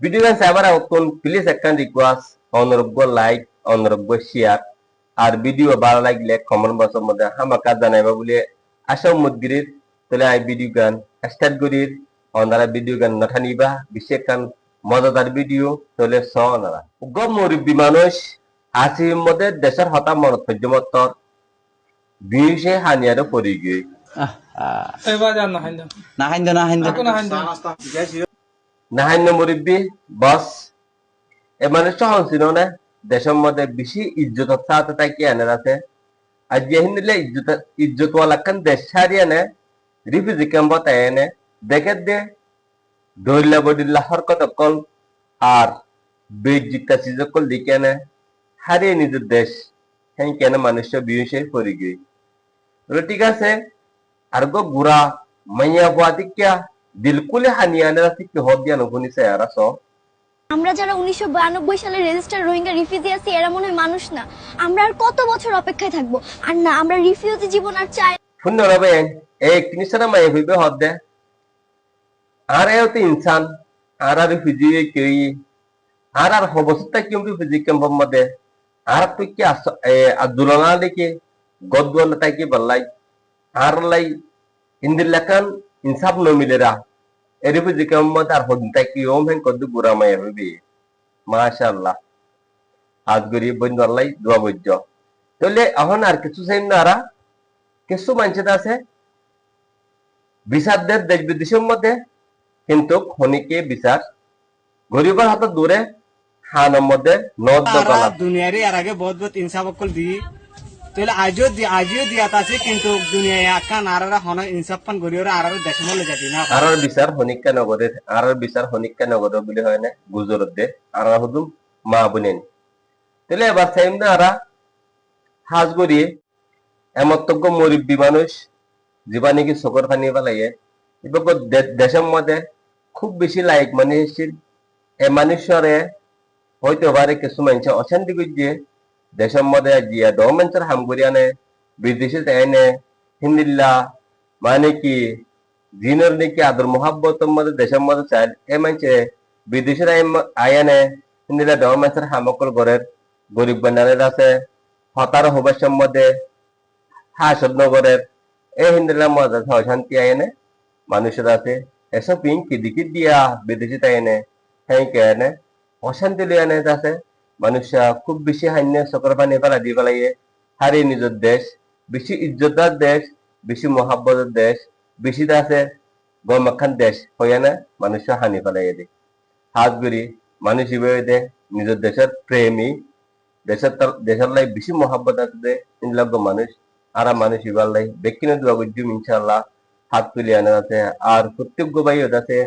Video গান cyber outcome please একখান request অনরব্য like অনরব্য share আর video ভালো লাগলে কমেন্ট বক্সের মধ্যে হামাকা জানাইবা বলে আশা মুদগিরির তাহলে আই ভিডিও গান স্টার্ট করির অনারা ভিডিও গান নাঠানিবা বিশেষ কান মজাদার ভিডিও তাহলে সনারা গম মুরব্বী মানুষ আসির মধ্যে দেশের হতা মনত পর্যমত্তর বিশে হানিয়ারও পড়ি গিয়ে নাহান্য মুরব্বী বস এ মানুষ সহনশীল না দেশের মধ্যে বেশি ইজ্জত সাথে থাকি এনে আছে আর যে হিন্দিলে ইজ্জত ওয়ালা খান দেশ ছাড়িয়ে নে রিফিউজি ক্যাম্পত এনে দেখে দে দৈল্লা বডিল্লা হরকত কল আর বেজিতা সিজকল দিকে নে হারিয়ে নিজের দেশ হ্যাঁ কেন মানুষ বিয়ে পড়ি গিয়ে ঠিক আছে আর গো গুড়া মাইয়া বুয়াদি কিয়া বিলকুল হানিয়ানে আছে কি হদ দিয়া নগুনি সে আর সব আমরা যারা 1992 সালে রেজিস্টার রোহিঙ্গা রিফিউজি আছি এরা মনে হয় মানুষ না আমরা আর কত বছর অপেক্ষায় থাকবো আর না আমরা রিফিউজি জীবন আর চাই শুন না বে এই কিনিসরা মাই হইবে হদ দে আর এও তো ইনসান আর রিফিউজি কই আর হবসতা কি রিফিউজি ক্যাম্পের মধ্যে আর তুই কি আব্দুল্লাহ লিখে গদওয়াল তাই কি বললাই আর লাই ইন্দিলাকান ইনসাফ ন মিলেরা রিফিউজি ক্যাম্পত আর হদিন তাই কি ওম হেন কদ্দু বুড়া মাই হইবে মাশাআল্লাহ আজ গরিব বন্ধু আল্লাহ দোয়া বজ্জ তাহলে এখন আর কিছু চাই না আর কিছু মানুষ আছে বিচারদের দেশ বিদেশের মধ্যে কিন্তু খনিকে বিচার গরিবের হাতে দূরে হানের মধ্যে দুনিয়ারে আর আগে বহুত বহুত ইনসাফ অকল দি তাহলে আজিও দিয়া আছে কিন্তু দুনিয়ায় আকান আর হন ইনসাফ পান গরিবের আর দেশ মলে যাবি না আর বিচার হনিকা নগরের আর বিচার হনিকা নগর বলে হয় না গুজরত দে আর হুদুম মা বুনেন তাহলে এবার চাইম না আর হাজ গড়িয়ে এমতজ্ঞ মুরব্বী মানুষ জীবানি কি চকর পানি পেলাইয়ে এবার দেশের মধ্যে খুব বেশি লাইক মানে এ মানুষরে হয়তো পারে কিছু মানুষ অশান্তি করছে দেশের মধ্যে জিয়া দ মানুষের হাম করিয়া নে বিদেশে এনে হিন্দিল্লা মানে কি জিনের নাকি আদর মোহাব্বতের মধ্যে দেশের মধ্যে চাই এ মানুষে বিদেশের আয়ানে হিন্দিল্লা দ মানুষের হামকল ঘরের গরিব বান্ডারের আছে হতার হবাসের মধ্যে হাসদ নগরের এই হিন্দিল্লা মধ্যে অশান্তি আয়নে মানুষের আছে এসব পিং কিদিকি দিয়া বিদেশে তাইনে হ্যাঁ কে এনে অশান্তি লিয়ে আনে আছে মানুষ খুব বেশি হান্য চক্র পানি পেলা দিয়ে পেলাইয়ে হারিয়ে নিজের দেশ বেশি ইজ্জতদার দেশ বেশি মহাব্বতের দেশ বেশি আছে গমাখান দেশ হইয়া না মানুষ হানি পেলাইয়ে দে হাত গুড়ি মানুষ হিসেবে দে নিজের দেশের প্রেমী দেশের লাই বেশি মহাব্বত আছে দে ইনলাগ্য মানুষ আর মানুষ ইবার লাই বেকিনে দোয়া করছুম ইনশাল্লাহ হাত তুলে আনে আছে আর প্রত্যেক ভাই আছে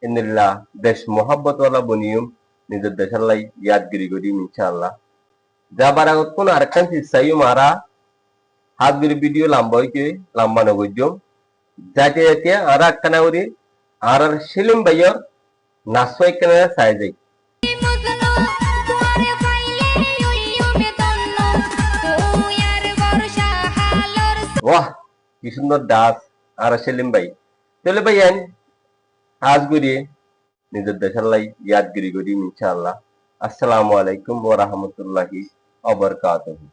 ইন্দিল্লাহ দেশ মহাব্বতওয়ালা বনিয়ম নিজের দেশের লাই ইয়াদগিরি করি ইনশাআল্লাহ যাবার আগত কোন আরেকখান চিৎসাই মারা হাতগিরি ভিডিও লম্বা হইকে লম্বা নগর্যম যাতে যাতে আর একখানা করি আর সেলিম ভাইয়র নাচো একখানা চাই যাই বাহ কি সুন্দর ডান্স আর সেলিম ভাই তাহলে ভাই আজ করি নিজের দেশের লাই ইয়াদগিরি করি ইনশাআল্লাহ। আসসালামু আলাইকুম ওয়া রাহমাতুল্লাহি ওয়া বারাকাতুহু।